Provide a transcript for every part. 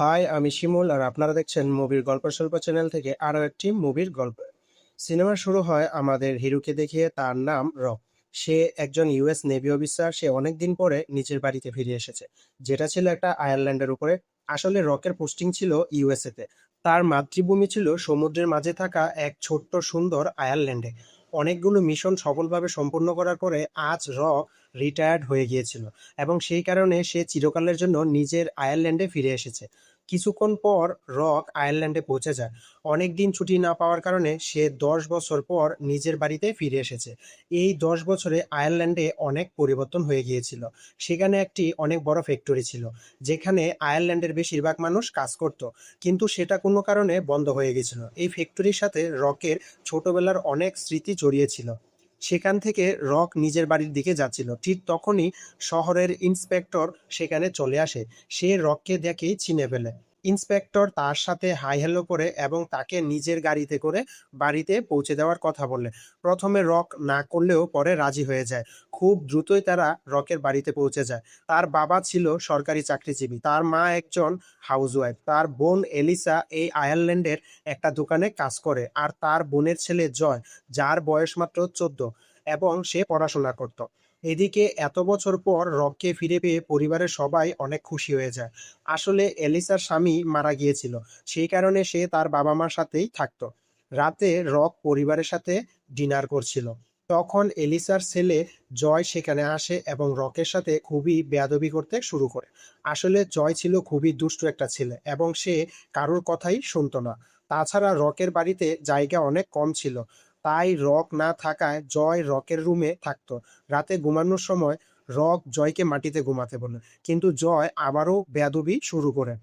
High, আমি শিমুল আর আপনারা দেখছেন মুভির গল্প স্বল্প চ্যানেল থেকে আরও একটি মুভির গল্প। সিনেমা শুরু হয় আমাদের হিরোকে দেখিয়ে। তার নাম রক। সে একজন ইউএস নেভি অফিসার। সে অনেকদিন পরে নিজের বাড়িতে ফিরে এসেছে, যেটা ছিল একটা আয়ারল্যান্ডের উপরে। আসলে রকের পোস্টিং ছিল ইউএসএ তে। তার মাতৃভূমি ছিল সমুদ্রের মাঝে থাকা এক ছোট্ট সুন্দর আয়ারল্যান্ডে। অনেকগুলো মিশন সফলভাবে সম্পূর্ণ করার পরে আজ রক রিটায়ার্ড হয়ে গিয়েছিল, এবং সেই কারণে সে চিরকালের জন্য নিজের আয়ারল্যান্ডে ফিরে এসেছে। কিছুক্ষণ পর রক আয়ারল্যান্ডে পৌঁছে যায়। অনেক দিন ছুটি না পাওয়ার কারণে সে 10 বছর পর নিজের বাড়িতে ফিরে এসেছে। এই 10 বছরে আয়ারল্যান্ডে অনেক পরিবর্তন হয়ে গিয়েছিল। সেখানে একটি অনেক বড় ফ্যাক্টরি ছিল, যেখানে আয়ারল্যান্ডের বেশিরভাগ মানুষ কাজ করত। কিন্তু সেটা কোনো কারণে বন্ধ হয়ে গেছিল। এই ফ্যাক্টরির সাথে রকের ছোটবেলার অনেক স্মৃতি জড়িয়ে ছিল। সেখান থেকে রক নিজের বাড়ির দিকে যাচ্ছিল, ঠিক তখনই শহরের ইন্সপেক্টর সেখানে চলে আসে। সে রককে দেখেই চিনে ফেলে। ইন্সপেক্টর তার সাথে হাই হ্যালো করে এবং তাকে নিজের গাড়িতে করে বাড়িতে পৌঁছে দেওয়ার কথা বললে। প্রথমে রক না করলেও পরে রাজি হয়ে যায়। খুব দ্রুতই তারা রকের বাড়িতে পৌঁছে যায়। তার বাবা ছিল সরকারি চাকরিজীবী, তার মা একজন হাউসওয়াইফ, তার বোন এলিসা এই আয়ারল্যান্ডের একটা দোকানে কাজ করে, আর তার বোনের ছেলে জয়, যার বয়স মাত্র 14, এবং সে পড়াশোনা করত। এদিকে এত বছর পর রককে ফিরে পেয়ে পরিবারের সবাই অনেক খুশি হয়ে যায়। আসলে এলিসার স্বামী মারা গিয়েছিল, সেই কারণে সে তার বাবা মার সাথেই থাকতো। রাতে রক পরিবারের সাথে ডিনার করছিল, তখন এলিসার ছেলে জয় সেখানে আসে এবং রকের সাথে খুবই বেয়াদবি করতে শুরু করে। আসলে জয় ছিল খুবই দুষ্টু একটা ছেলে, এবং সে কারোর কথাই শুনতো না। তাছাড়া রকের বাড়িতে জায়গা অনেক কম ছিল, তাই রক না থাকায় জয় রকের রুমে থাকতো। রাতে ঘুমানোর সময় রক জয়কে মাটিতে ঘুমাতে বলে, কিন্তু জয় আবারও বেয়াদবি শুরু করে।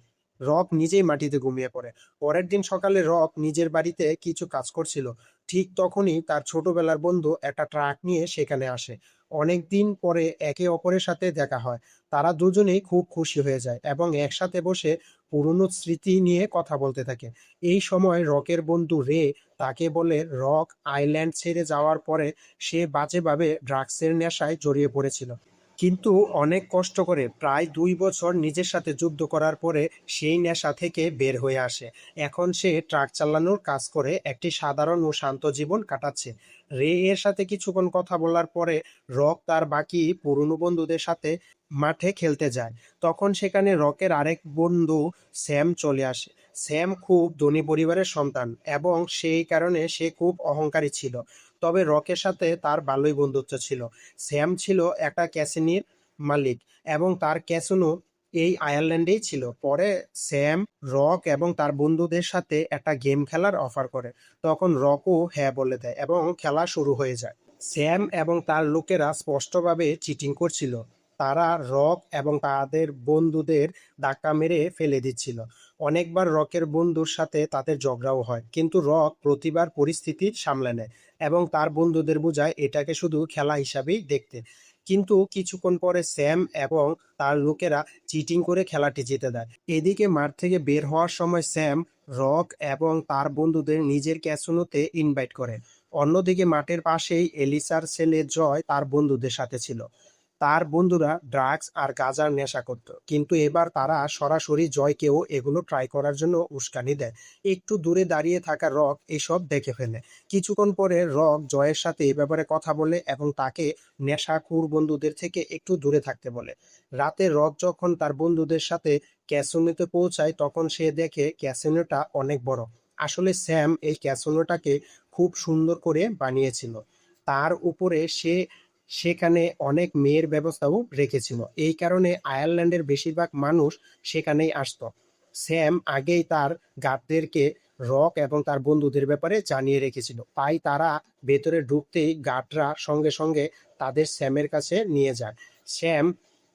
রক নিজেই মাটিতে ঘুমিয়ে পড়ে। পরের দিন সকালে রক নিজের বাড়িতে কিছু কাজ করছিল, ঠিক তখনই তার ছোটবেলার বন্ধু একটা ট্রাক নিয়ে সেখানে আসে। অনেক দিন পরে একে অপরের সাথে দেখা হয়। তারা দুজনেই খুব খুশি হয়ে যায় এবং একসাথে বসে পুরনো স্মৃতি নিয়ে কথা বলতে থাকে। এই সময় রকের বন্ধু রে তাকে বলে রক আইল্যান্ড ছেড়ে যাওয়ার পরে সে বাজেভাবে ড্রাগসের নেশায় জড়িয়ে পড়েছিল। কিন্তু অনেক কষ্ট করে প্রায় 2 বছর নিজের সাথে যুদ্ধ করার পরে সেই নেশা থেকে বের হয়ে আসে। এখন সে ট্রাক চালানোর কাজ করে একটি সাধারণ ও শান্ত জীবন কাটাচ্ছে। রে এর সাথে কিছুক্ষণ কথা বলার পরে রক তার বাকি পুরনো বন্ধুদের সাথে মাঠে খেলতে যায়। তখন সেখানে রকের আরেক বন্ধু স্যাম চলে আসে। স্যাম খুব ধনী পরিবারের সন্তান এবং সেই কারণে সে খুব অহংকারী ছিল। তবে রকের সাথে তার ভালোই বন্ধুত্ব ছিল। স্যাম ছিল একটা ক্যাসিনোর মালিক, এবং তার ক্যাসিনো এই আয়ারল্যান্ডেই ছিল। পরে স্যাম রক এবং তার বন্ধুদের সাথে একটা গেম খেলার অফার করে। তখন রকও হ্যাঁ বলে দেয় এবং খেলা শুরু হয়ে যায়। স্যাম এবং তার লোকেরা স্পষ্টভাবে চিটিং করছিল। তারা রক এবং তাদের বন্ধুদের ধাক্কা মেরে ফেলে দিচ্ছিল। অনেকবার রকের বন্ধুর সাথে তাদের ঝগড়াও হয়, কিন্তু রক প্রতিবার পরিস্থিতি সামলে নেয় এবং তার বন্ধুদের বোঝায় এটাকে শুধু খেলা হিসাবেই দেখতে। কিন্তু কিছুক্ষণ পরে স্যাম এবং তার লোকেরা চিটিং করে খেলাটি জিতে দেয়। এদিকে মাঠ থেকে বের হওয়ার সময় স্যাম রক এবং তার বন্ধুদের নিজের ক্যাসিনোতে ইনভাইট করে। অন্যদিকে মাঠের পাশেই এলিসার ছেলে জয় তার বন্ধুদের সাথে ছিল। তার বন্ধুরা ড্রাগস আর গাঁজার নেশা করত, কিন্তু এবার তারা সরাসরি জয়কেও এগুলো ট্রাই করার জন্য উস্কানি দেয়। একটু দূরে দাঁড়িয়ে থাকা রক এসব দেখে ফেলে। কিছুক্ষণ পরে রক জয়ের সাথে এ ব্যাপারে কথা বলে এবং তাকে নেশাখোর বন্ধুদের থেকে একটু দূরে থাকতে বলে। রাতে রক যখন তার বন্ধুদের সাথে ক্যাসিনোতে পৌঁছায়, তখন সে দেখে ক্যাসিনোটা অনেক বড়। আসলে স্যাম এই ক্যাসিনোটাকে খুব সুন্দর করে বানিয়েছিল। তার উপরে সে সেখানে অনেক মেয়ের ব্যবস্থাও রেখেছিল। এই কারণে আয়ারল্যান্ডের বেশিরভাগ মানুষ সেখানেই আসতো। স্যাম আগেই তার গার্ডদেরকে রক এবং তার বন্ধুদের ব্যাপারে জানিয়ে রেখেছিল, তাই তারা ভেতরে ঢুকতেই গার্ডরা সঙ্গে সঙ্গে তাদের স্যামের কাছে নিয়ে যায়। স্যাম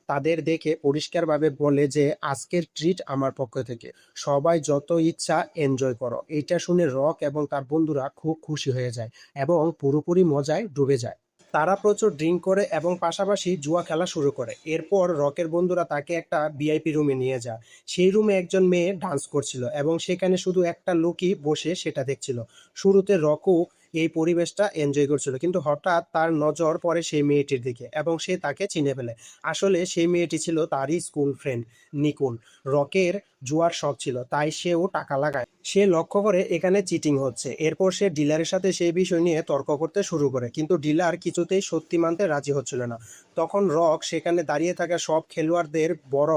তাদের দেখে পরিষ্কারভাবে বলে যে আজকের ট্রিট আমার পক্ষ থেকে, সবাই যত ইচ্ছা এনজয় করো। এটা শুনে রক এবং তার বন্ধুরা খুব খুশি হয়ে যায় এবং পুরোপুরি মজায় ডুবে যায়। তারা প্রচুর ড্রিঙ্ক করে এবং পাশাপাশি জুয়া খেলা শুরু করে। এরপর রকের বন্ধুরা তাকে একটা ভিআইপি রুমে নিয়ে যায়। সেই রুমে একজন মেয়ে ডান্স করছিল এবং সেখানে শুধু একটা লোকই বসে সেটা দেখছিল। শুরুতে রকও এই পরিবেশটা এনজয় করছিল, কিন্তু হঠাৎ তার নজর পড়ে সেই মেয়েটির দিকে এবং সে তাকে চিনে ফেলে। আসলে সেই মেয়েটি ছিল তারই স্কুল ফ্রেন্ড নিকুল। রকের জুয়ার শখ ছিল, তাই সেও টাকা লাগায়। সে লক্ষ্য করে এখানে চিটিং হচ্ছে। এরপর সে ডিলারের সাথে সেই বিষয় নিয়ে তর্ক করতে শুরু করে, কিন্তু ডিলার কিছুতেই সত্যি মানতে রাজি হচ্ছিল না। তখন রক সেখানে দাঁড়িয়ে থাকা সব খেলোয়াড়দের বড়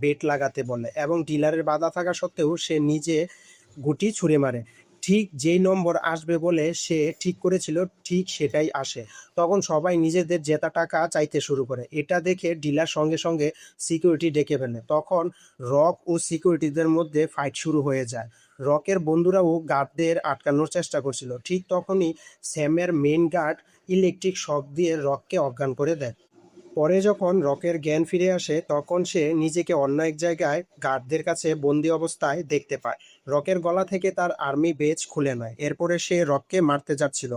বেট লাগাতে বলে এবং ডিলারের বাধা থাকা সত্ত্বেও সে নিজে গুটি ছুঁড়ে মারে। ঠিক যেই নম্বর আসবে বলে সে ঠিক করেছিল, ঠিক সেটাই আসে। তখন সবাই নিজেদের জেতা টাকা চাইতে শুরু করে। এটা দেখে ডিলার সঙ্গে সঙ্গে সিকিউরিটি ডেকে ফেলে। তখন রক ও সিকিউরিটিদের মধ্যে ফাইট শুরু হয়ে যায়। রকের বন্ধুরাও গার্ডদের আটকানোর চেষ্টা করছিল। ঠিক তখনই স্যামের মেইন গার্ড ইলেকট্রিক শক দিয়ে রককে অজ্ঞান করে দেয়। পরে যখন রকের জ্ঞান ফিরে আসে, তখন সে নিজেকে অন্য এক জায়গায় গার্ডদের কাছে বন্দি অবস্থায় দেখতে পায়। রকের গলা থেকে তার আর্মি বেজ খুলে নেয়। এরপরে সে রককে মারতে যাচ্ছিল,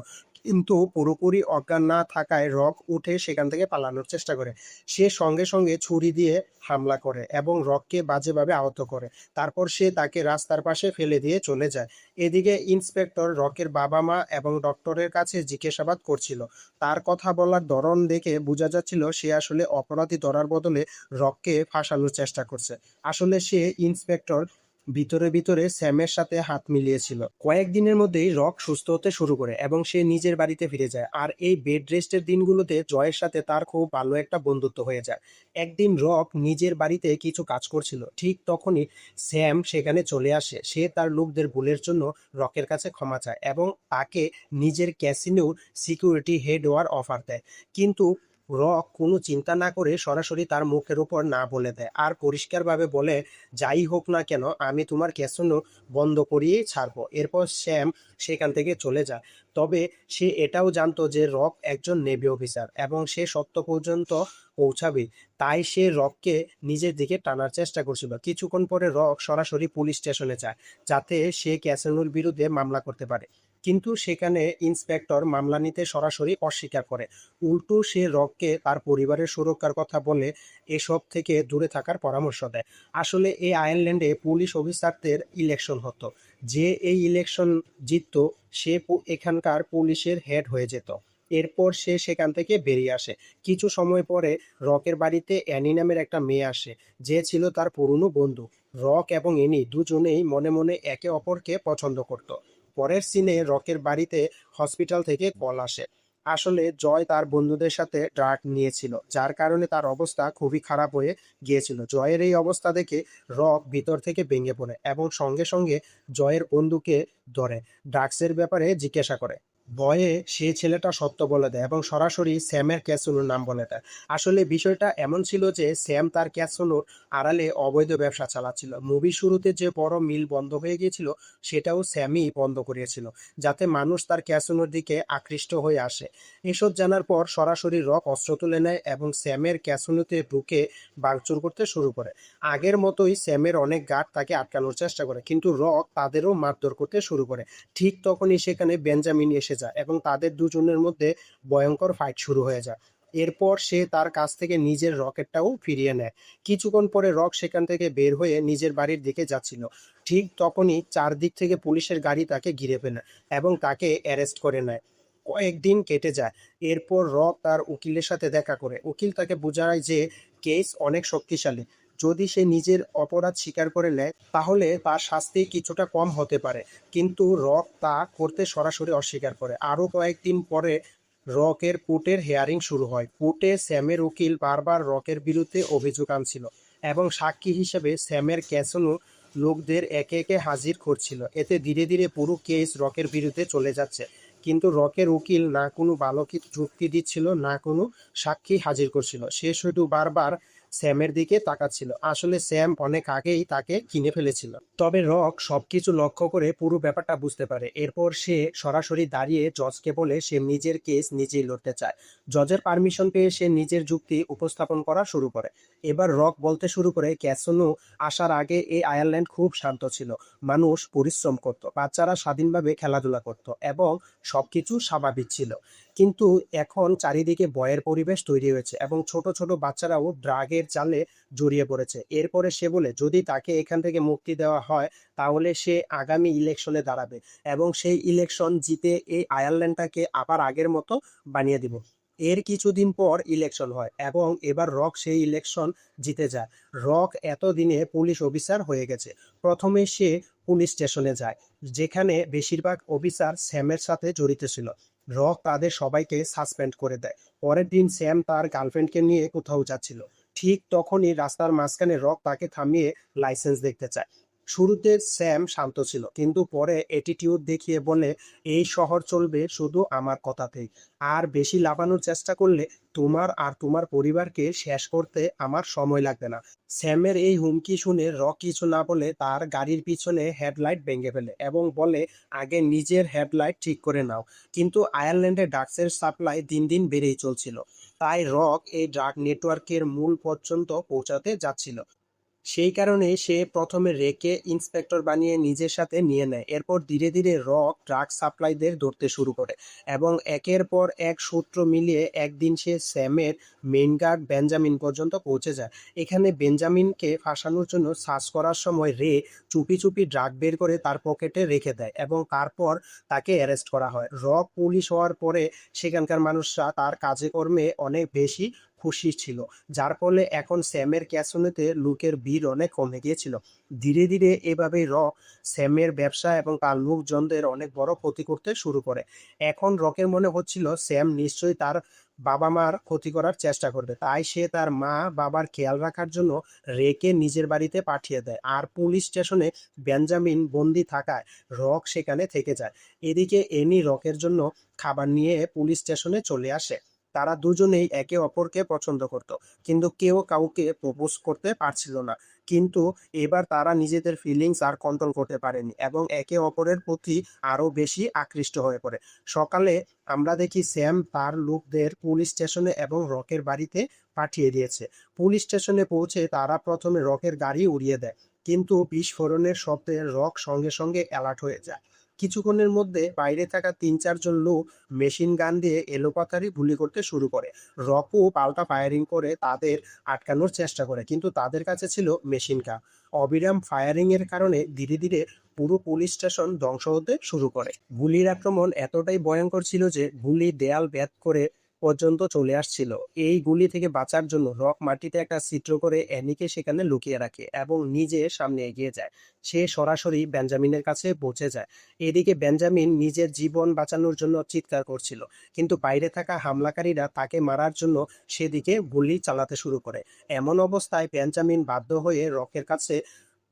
কিন্তু পুরোপুরি অজ্ঞান না থাকায় রক উঠে সেখান থেকে পালানোর চেষ্টা করে। সে সঙ্গে সঙ্গে ছুরি দিয়ে হামলা করে এবং রককে বাজেভাবে আহত করে। তারপর সে তাকে রাস্তার পাশে ফেলে দিয়ে চলে যায়। এদিকে ইন্সপেক্টর রকের বাবা মা এবং ডক্টরের কাছে জিজ্ঞাসাবাদ করছিল। তার কথা বলার ধরন দেখে বোঝা যাচ্ছিল সে আসলে অপরাধী ধরার বদলে রককে ফাঁসানোর চেষ্টা করছে। আসলে সে ইন্সপেক্টর ভিতরে ভিতরে স্যামের সাথে হাত মিলিয়েছিল। কয়েকদিনের মধ্যেই রক সুস্থ হতে শুরু করে এবং সে নিজের বাড়িতে ফিরে যায়। আর এই বেড রেস্টের দিনগুলোতে জয়ের সাথে তার খুব ভালো একটা বন্ধুত্ব হয়ে যায়। একদিন রক নিজের বাড়িতে কিছু কাজ করছিল, ঠিক তখনই স্যাম সেখানে চলে আসে। সে তার লোকদের ভুলের জন্য রকের কাছে ক্ষমা চায় এবং তাকে নিজের ক্যাসিনোর সিকিউরিটি হেড হওয়ার অফার দেয়। কিন্তু রক কোনো চিন্তা না করে সরাসরি তার মুখের উপর না বলে দেয় আর পরিষ্কারভাবে বলে, যাই হোক না কেন আমি তোমার ক্যাসিনো বন্ধ করিয়েই ছাড়বো। এরপর স্যাম সেখান থেকে চলে যায়। তবে সে এটাও জানতো যে রক একজন নেভি অফিসার এবং সে সত্য পর্যন্ত পৌঁছাবে। তাই সে রককে নিজের দিকে টানার চেষ্টা করছিল। কিছুক্ষণ পরে রক সরাসরি পুলিশ স্টেশনে যায়, যাতে সে ক্যাসিনোর বিরুদ্ধে মামলা করতে পারে। কিন্তু সেখানে ইন্সপেক্টর মামলা নিতে সরাসরি অস্বীকার করে। উল্টো সে রককে তার পরিবারের সুরক্ষার কথা বলে এসব থেকে দূরে থাকার পরামর্শ দেয়। আসলে এই আয়ারল্যান্ডে পুলিশ অফিসারদের ইলেকশন হতো। যে এই ইলেকশন জিততো সে এখানকার পুলিশের হেড হয়ে যেত। এরপর সে সেখান থেকে বেরিয়ে আসে। কিছু সময় পরে রকের বাড়িতে অ্যানি নামের একটা মেয়ে আসে, যে ছিল তার পুরনো বন্ধু। রক এবং এনি দুজনেই মনে মনে একে অপরকে পছন্দ করত। পরের সিনে রকের বাড়িতে হসপিটাল থেকে কল আসে। আসলে জয় তার বন্ধুদের সাথে ড্রাগ নিয়েছিল, যার কারণে তার অবস্থা খুবই খারাপ হয়ে গিয়েছিল। জয়ের এই অবস্থা দেখে রক ভিতর থেকে ভেঙে পড়ে এবং সঙ্গে সঙ্গে জয়ের বন্ধুকে ধরে ড্রাগসের ব্যাপারে জিজ্ঞাসা করে। ভয়ে সে ছেলেটা সত্য বলে দেয় এবং সরাসরি স্যামের ক্যাসিনোর নাম বলে দেয়। আসলে বিষয়টা এমন ছিল যে স্যাম তার ক্যাসিনোর আড়ালে অবৈধ ব্যবসা চালাচ্ছিল। মুভির শুরুতে যে বড় মিল বন্ধ হয়ে গিয়েছিল সেটাও স্যামই বন্ধ করিয়েছিল, যাতে মানুষ তার ক্যাসিনোর দিকে আকৃষ্ট হয়ে আসে। এসব জানার পর সরাসরি রক অস্ত্র তুলে নেয় এবং স্যামের ক্যাসিনোতে ঢুকে ভাঙচুর করতে শুরু করে। আগের মতোই স্যামের অনেক গার্ড তাকে আটকানোর চেষ্টা করে, কিন্তু রক তাদেরও মারধর করতে শুরু করে। ঠিক তখনই সেখানে বেঞ্জামিন এসে যায় এবং তাদের দুজনের মধ্যে ভয়ঙ্কর ফাইট শুরু হয়ে যায়। এরপর সে তার কাছ থেকে নিজের রকেটটাও ফিরিয়ে নেয়। কিছুক্ষণ পরে রক সেখান থেকে বের হয়ে নিজের বাড়ির দিকে যাচ্ছিল। ঠিক তখনই চারদিক থেকে পুলিশের গাড়ি তাকে ঘিরে ফেলে এবং তাকে অ্যারেস্ট করে নেয়। কয়েকদিন কেটে যায়। এরপর রক তার উকিলের সাথে দেখা করে। উকিল তাকে বোঝায় যে কেস অনেক শক্তিশালী। যদি সে নিজের অপরাধ স্বীকার করে নেয় তাহলে তার শাস্তি কিছুটা কম হতে পারে, কিন্তু রক তা করতে সরাসরি অস্বীকার করে। আরও কয়েকদিন পরে রকের কোর্টের হিয়ারিং শুরু হয়। কোর্টে স্যামের উকিল বারবার রকের বিরুদ্ধে অভিযোগ আনছিল এবং সাক্ষী হিসেবে স্যামের ক্যাসিনো লোকদের একে একে হাজির করছিল। এতে ধীরে ধীরে পুরো কেস রকের বিরুদ্ধে চলে যাচ্ছে, কিন্তু রকের উকিল না কোনো ভালো যুক্তি দিচ্ছিল, না কোনো সাক্ষী হাজির করছিল। সে শুধু বারবার স্যামের দিকে তাকাচ্ছিল। আসলে স্যাম অনেক আগেই তাকে কিনে ফেলেছিল। তবে রক সবকিছু লক্ষ্য করে পুরো ব্যাপারটা বুঝতে পারে। এরপর সে সরাসরি দাঁড়িয়ে জজকে বলে সে নিজের কেস নিজেই লড়তে চায়। জজের পারমিশন পেয়ে সে নিজের যুক্তি উপস্থাপন করা শুরু করে। এবার রক বলতে শুরু করে, ক্যাসিনো আসার আগে এই আয়ারল্যান্ড খুব শান্ত ছিল। মানুষ পরিশ্রম করত, বাচ্চারা স্বাধীনভাবে খেলাধুলা করত এবং সবকিছু স্বাভাবিক ছিল। কিন্তু এখন চারিদিকে ভয়ের পরিবেশ তৈরি হয়েছে এবং ছোট ছোট বাচ্চারাও ড্রাগের জালে জড়িয়ে পড়েছে। এরপরে সে বলে যদি তাকে এখান থেকে মুক্তি দেওয়া হয় তাহলে সে আগামী ইলেকশনে দাঁড়াবে এবং সেই ইলেকশন জিতে এই আয়ারল্যান্ডটাকে আবার আগের মতো বানিয়ে দিব। এর কিছুদিন পর ইলেকশন হয় এবং এবার রক সেই ইলেকশন জিতে যায়। রক এতদিনে পুলিশ অফিসার হয়ে গেছে। প্রথমে সে পুলিশ স্টেশনে যায়, যেখানে বেশিরভাগ অফিসার স্যামের সাথে জড়িত ছিল। রক তাদের সবাইকে সাসপেন্ড করে দেয়। পরের দিন স্যাম তার গার্লফ্রেন্ডকে নিয়ে কোথাও যাচ্ছিল। ঠিক তখনই রাস্তার মাঝখানে রক তাকে থামিয়ে লাইসেন্স দেখতে চায়। শুরুতে স্যাম শান্ত ছিল, কিন্তু পরে অ্যাটিটিউড দেখিয়ে বলে, এই শহর চলবে শুধু আমার কথাতেই। আর বেশি লাফানোর চেষ্টা করলে তোমার আর তোমার পরিবারকে শেষ করতে আমার সময় লাগবে না। স্যামের এই হুমকি শুনে রক কিছু না বলে তার গাড়ির পিছনে হেডলাইট ভেঙে ফেলে এবং বলে, আগে নিজের হেডলাইট ঠিক করে নাও। কিন্তু আয়ারল্যান্ডে ড্রাগসের সাপ্লাই দিন দিন বেড়েই চলছিল। তাই রক এই ড্রাগ নেটওয়ার্কের মূল পর্যন্ত পৌঁছাতে যাচ্ছিল। সেই কারণে সে প্রথমে রেকে ইন্সপেক্টর বানিয়ে নিজের সাথে নিয়ে নেয়। এরপর ধীরে ধীরে রক ড্রাগ সাপ্লাইদের ধরতে শুরু করে এবং একের পর এক সূত্র মিলিয়ে একদিন সে স্যামের মেইন গার্ড বেঞ্জামিন পর্যন্ত পৌঁছে যায়। এখানে বেঞ্জামিনকে ফাঁসানোর জন্য সার্চ করার সময় রে চুপি চুপি ড্রাগ বের করে তার পকেটে রেখে দেয় এবং তারপর তাকে অ্যারেস্ট করা হয়। রক পুলিশ হওয়ার পরে সেখানকার মানুষরা তার কাজে কর্মে অনেক বেশি খুশি ছিল, যার ফলে এখন স্যামের ক্যাসিনোতে লোকের ভিড় অনেক কমে গিয়েছিল। ধীরে ধীরে এভাবেই স্যামের ব্যবসা এবং তার লোকজনদের অনেক বড় ক্ষতি করতে শুরু করে। এখন রকের মনে হচ্ছিল স্যাম নিশ্চয়ই তার বাবা মার ক্ষতি করার চেষ্টা করবে, তাই সে তার মা বাবার খেয়াল রাখার জন্য রেকে নিজের বাড়িতে পাঠিয়ে দেয়। আর পুলিশ স্টেশনে বেঞ্জামিন বন্দি থাকায় রক সেখানে থেকে যায়। এদিকে এনি রকের জন্য খাবার নিয়ে পুলিশ স্টেশনে চলে আসে। তারা দুজনেই একে অপরকে পছন্দ করত, কিন্তু কেউ কাউকে প্রপোজ করতে পারছিল না। কিন্তু এবার তারা নিজেদের ফিলিংস আর কন্ট্রোল করতে পারেনি এবং একে অপরের প্রতি আরো বেশি আকৃষ্ট হয়ে পড়ে। সকালে আমরা দেখি স্যাম তার লোকদের পুলিশ স্টেশনে এবং রকের বাড়িতে পাঠিয়ে দিয়েছে। পুলিশ স্টেশনে পৌঁছে তারা প্রথমে রকের গাড়ি উড়িয়ে দেয়, কিন্তু বিস্ফোরণের শব্দে রক সঙ্গে সঙ্গে অ্যালার্ট হয়ে যায়। কিছুক্ষণের মধ্যে বাইরে থাকা ৩-৪ জন লোক মেশিন গান দিয়ে এলোপাতাড়ি গুলি করতে শুরু করে। রকও পাল্টা ফায়ারিং করে তাদের আটকানোর চেষ্টা করে, কিন্তু তাদের কাছে ছিল মেশিন গান। অবিরাম ফায়ারিং এর কারণে ধীরে ধীরে পুরো পুলিশ স্টেশন ধ্বংস হতে শুরু করে। গুলির আক্রমণ এতটাই ভয়ঙ্কর ছিল যে গুলি দেয়াল ভেদ করে পর্যন্ত চলে আসছিল। এই গুলি থেকে বাঁচার জন্য রক মাটিতে একটা ছিদ্র করে অ্যানিকে সেখানে লুকিয়ে রাখে এবং নিজে সামনে এগিয়ে যায়। সে সরাসরি বেঞ্জামিনের কাছে পৌঁছে যায়। এদিকে বেঞ্জামিন নিজের জীবন বাঁচানোর জন্য চিৎকার করছিল, কিন্তু বাইরে থাকা হামলাকারীরা তাকে মারার জন্য সেদিকে গুলি চালাতে শুরু করে। এমন অবস্থায় বেঞ্জামিন বাধ্য হয়ে রকের কাছে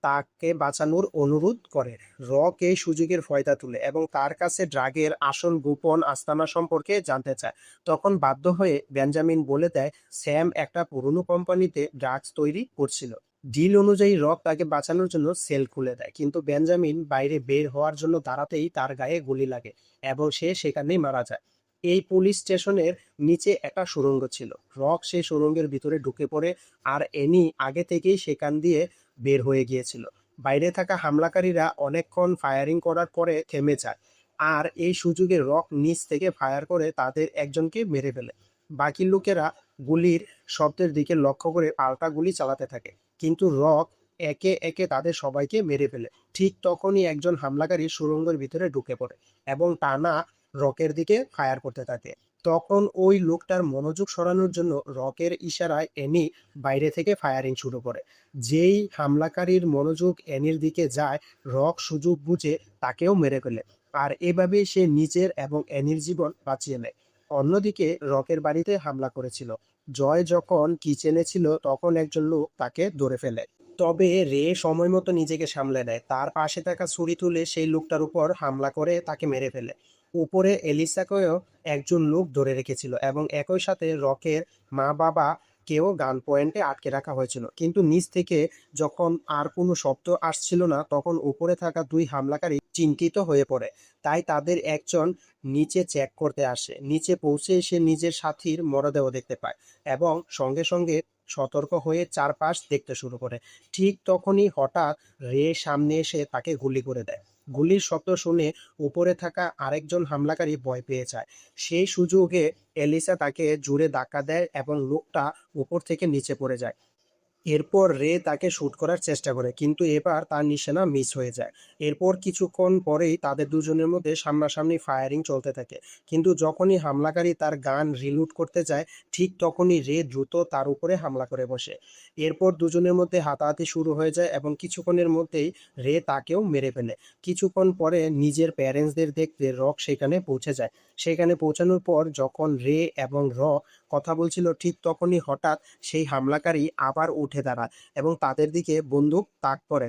তাকে বাঁচানোর অনুরোধ করে। রক এই সুযোগের ফায়দা তুলে এবং তার কাছে ড্রাগের আসল গোপন আস্তানা সম্পর্কে জানতে চায়। তখন বাধ্য হয়ে বেঞ্জামিন বলে দেয় স্যাম একটা পুরনো কোম্পানিতে ড্রাগস তৈরি করছিল। ডিল অনুযায়ী রক তাকে বাঁচানোর জন্য সেল খুলে দেয়, কিন্তু বেঞ্জামিন বাইরে বের হওয়ার জন্য দাঁড়াতেই তার গায়ে গুলি লাগে এবং সে সেখানেই মারা যায়। এই পুলিশ স্টেশনের নিচে একটা সুড়ঙ্গ ছিল। রক সেই সুড়ঙ্গের ভিতরে ঢুকে পড়ে আর এনি আগে থেকেই সেখান দিয়ে বের হয়ে গিয়েছিল। বাইরে থাকা হামলাকারীরা অনেকক্ষণ ফায়ারিং করার পরে থেমে যায় আর এই সুযোগে রক নিচ থেকে ফায়ার করে তাদের একজনকে মেরে ফেলে। বাকি লোকেরা গুলির শব্দের দিকে লক্ষ্য করে পাল্টা গুলি চালাতে থাকে, কিন্তু রক একে একে তাদের সবাইকে মেরে ফেলে। ঠিক তখনই একজন হামলাকারী সুড়ঙ্গের ভিতরে ঢুকে পড়ে এবং টানা রকের দিকে ফায়ার করতে থাকে। তখন ওই লোকটার মনোযোগ সরানোর জন্য রকের ইশারায় এনি বাইরে থেকে ফায়ারিং শুরু করে। যেই হামলাকারীর মনোযোগ এনির দিকে যায়, রক সুযোগ বুঝে তাকেও মেরে ফেলে আর এভাবেই সে নিজের এবং এনির জীবন বাঁচিয়ে নেয়। অন্যদিকে রকের বাড়িতে হামলা করেছিল জয় যখন কিচেনে ছিল, তখন একজন লোক তাকে ধরে ফেলে। তবে রে সময় মতো নিজেকে সামলে নেয়। তার পাশে থাকা ছুরি তুলে সেই লোকটার উপর হামলা করে তাকে মেরে ফেলে। উপরে এলিসাকেও একজন লোক ধরে রেখেছিল এবং একই সাথে রকের মা বাবা কেও গান পয়েন্টে আটকে রাখা হয়েছিল। কিন্তু নিচ থেকে যখন আর কোনো শব্দ আসছিল না, তখন উপরে থাকা দুই হামলাকারী চিন্তিত হয়ে পড়ে। তাই তাদের একজন নিচে চেক করতে আসে। নিচে পৌঁছে এসে নিজের সাথীর মরদেহ দেখতে পায় এবং সঙ্গে সঙ্গে সতর্ক হয়ে চারপাশ দেখতে শুরু করে। ঠিক তখনই হঠাৎ রে সামনে এসে তাকে গুলি করে দেয়। গুলির শব্দ শুনে উপরে থাকা আরেকজন হামলাকারী ভয় পেয়ে যায়। সেই সুযোগে এলিসা তাকে জোরে ধাক্কা দেয় এবং লোকটা উপর থেকে নিচে পড়ে যায়। এরপর রে তাকে শুট করার চেষ্টা করে, কিন্তু এবার তার নিশানা মিস হয়ে যায়। এরপর কিছুক্ষণ পরেই তাদের দুজনের মধ্যে সামনাসামনি ফায়ারিং চলতে থাকে, কিন্তু যখনই হামলাকারী তার গান রিলোড করতে যায় ঠিক তখনই রে দ্রুত তার উপরে হামলা করে বসে। এরপর দুজনের মধ্যে হাতাহাতি শুরু হয়ে যায় এবং কিছুক্ষণের মধ্যেই রে তাকেও মেরে ফেলে। কিছুক্ষণ পরে নিজের প্যারেন্টসদের দেখতে রক সেখানে পৌঁছে যায়। সেখানে পৌঁছানোর পর যখন রে এবং কথা বলছিল ঠিক তখনই হঠাৎ সেই হামলাকারী আবার উঠে দাঁড়ায় এবং তাদের দিকে বন্দুক তাক করে।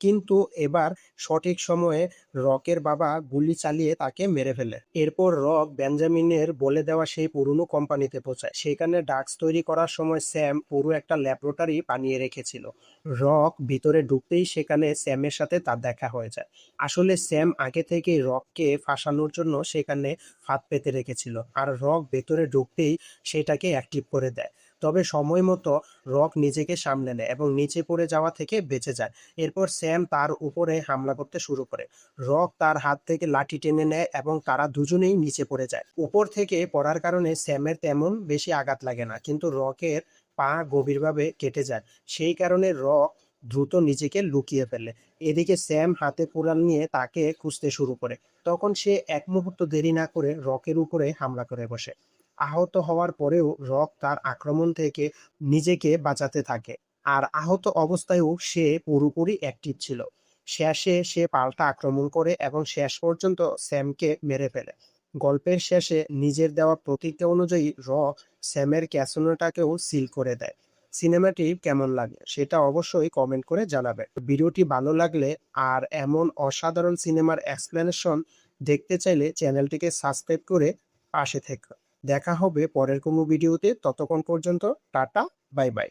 কিন্তু এবার সঠিক সময়ে রকের বাবা গুলি চালিয়ে তাকে মেরে ফেলে। এরপর রক বেঞ্জামিনের বলে দেওয়া সেই পুরনো কোম্পানিতে পৌঁছায়। সেখানে ড্রাগস তৈরি করার সময় স্যাম পুরো একটা ল্যাবরেটরি বানিয়ে রেখেছিল। রক ভিতরে ঢুকতেই সেখানে স্যামের সাথে তার দেখা হয়ে যায়। আসলে স্যাম আগে থেকেই রককে ফাঁসানোর জন্য সেখানে ফাঁদ পেতে রেখেছিল, আর রক ভেতরে ঢুকতেই সেটাকে অ্যাক্টিভ করে দেয়। তবে সময় মতো রক নিজেকে সামলে নেয় এবং নিচে পড়ে যাওয়া থেকে বেঁচে যায়। এরপর স্যাম তার উপরে হামলা করতে শুরু করে। রক তার হাত থেকে লাঠি টেনে নেয় এবং তারা দুজনেই নিচে পড়ে যায়। উপর থেকে পড়ার কারণে স্যামের তেমন বেশি আঘাত লাগে না, কিন্তু রকের পা গভীরভাবে কেটে যায়। সেই কারণে রক দ্রুত নিজেকে লুকিয়ে ফেলে। এদিকে স্যাম হাতে কুড়াল নিয়ে তাকে খুঁজতে শুরু করে। তখন সে এক মুহূর্ত দেরি না করে রকের উপরে হামলা করে বসে। আহত হওয়ার পরেও রক তার আক্রমণ থেকে নিজেকে বাঁচাতে থাকে, আর আহত অবস্থায়ও সে পুরোপুরি অ্যাক্টিভ ছিল। শেষে সে পাল্টা আক্রমণ করে এবং শেষ পর্যন্ত স্যামকে মেরে ফেলে। গল্পের শেষে নিজের দেওয়া প্রতিজ্ঞা অনুযায়ী রক স্যামের ক্যাসিনোটাকেও সিল করে দেয়। সিনেমাটি কেমন লাগে সেটা অবশ্যই কমেন্ট করে জানাবে। ভিডিওটি ভালো লাগলে আর এমন অসাধারণ সিনেমার এক্সপ্লেনেশন দেখতে চাইলে চ্যানেলটিকে সাবস্ক্রাইব করে পাশে থেকে দেখা হবে পরের কোনো ভিডিওতে। ততক্ষণ পর্যন্ত টাটা, বাই বাই।